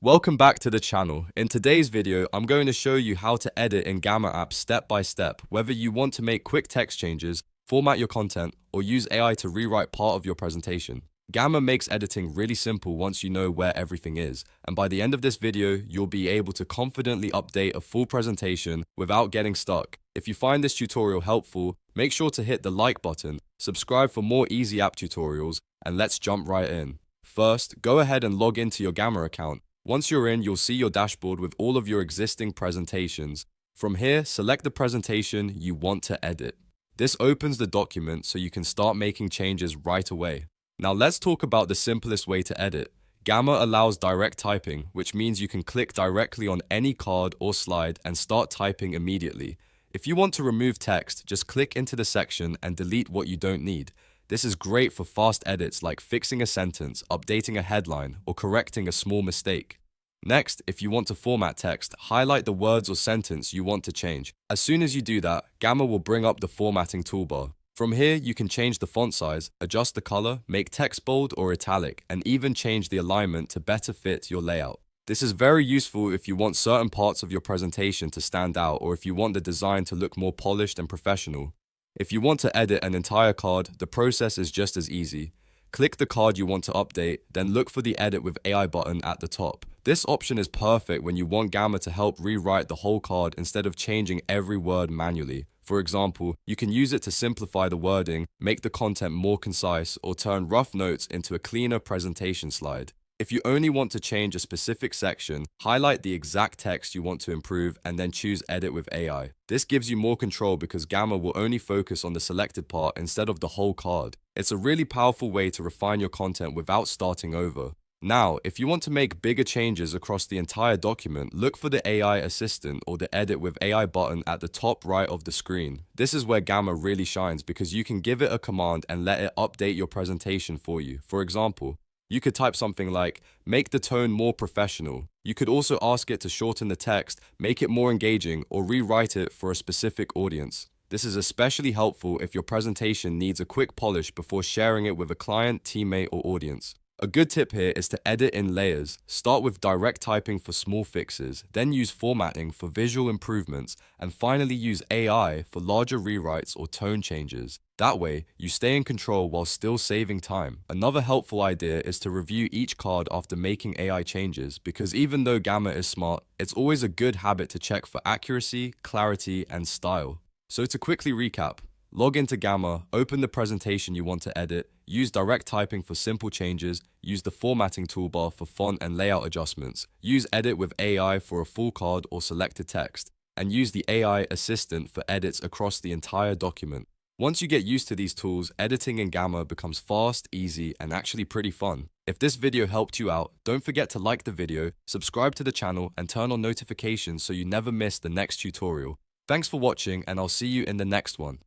Welcome back to the channel. In today's video, I'm going to show you how to edit in Gamma app step by step, whether you want to make quick text changes, format your content, or use AI to rewrite part of your presentation. Gamma makes editing really simple once you know where everything is, and by the end of this video, you'll be able to confidently update a full presentation without getting stuck. If you find this tutorial helpful, make sure to hit the like button, subscribe for more easy app tutorials, and let's jump right in. First, go ahead and log into your Gamma account. Once you're in, you'll see your dashboard with all of your existing presentations. From here, select the presentation you want to edit. This opens the document so you can start making changes right away. Now let's talk about the simplest way to edit. Gamma allows direct typing, which means you can click directly on any card or slide and start typing immediately. If you want to remove text, just click into the section and delete what you don't need. This is great for fast edits like fixing a sentence, updating a headline, or correcting a small mistake. Next, if you want to format text, highlight the words or sentence you want to change. As soon as you do that, Gamma will bring up the formatting toolbar. From here, you can change the font size, adjust the color, make text bold or italic, and even change the alignment to better fit your layout. This is very useful if you want certain parts of your presentation to stand out or if you want the design to look more polished and professional. If you want to edit an entire card, the process is just as easy. Click the card you want to update, then look for the Edit with AI button at the top. This option is perfect when you want Gamma to help rewrite the whole card instead of changing every word manually. For example, you can use it to simplify the wording, make the content more concise, or turn rough notes into a cleaner presentation slide. If you only want to change a specific section, highlight the exact text you want to improve and then choose Edit with AI. This gives you more control because Gamma will only focus on the selected part instead of the whole card. It's a really powerful way to refine your content without starting over. Now, if you want to make bigger changes across the entire document, look for the AI assistant or the Edit with AI button at the top right of the screen. This is where Gamma really shines because you can give it a command and let it update your presentation for you. For example, you could type something like, make the tone more professional. You could also ask it to shorten the text, make it more engaging, or rewrite it for a specific audience. This is especially helpful if your presentation needs a quick polish before sharing it with a client, teammate, or audience. A good tip here is to edit in layers. Start with direct typing for small fixes, then use formatting for visual improvements, and finally use AI for larger rewrites or tone changes. That way, you stay in control while still saving time. Another helpful idea is to review each card after making AI changes, because even though Gamma is smart, it's always a good habit to check for accuracy, clarity, and style. So to quickly recap, log into Gamma, open the presentation you want to edit, use direct typing for simple changes, use the formatting toolbar for font and layout adjustments, use Edit with AI for a full card or selected text, and use the AI assistant for edits across the entire document. Once you get used to these tools, editing in Gamma becomes fast, easy, and actually pretty fun. If this video helped you out, don't forget to like the video, subscribe to the channel, and turn on notifications so you never miss the next tutorial. Thanks for watching, and I'll see you in the next one.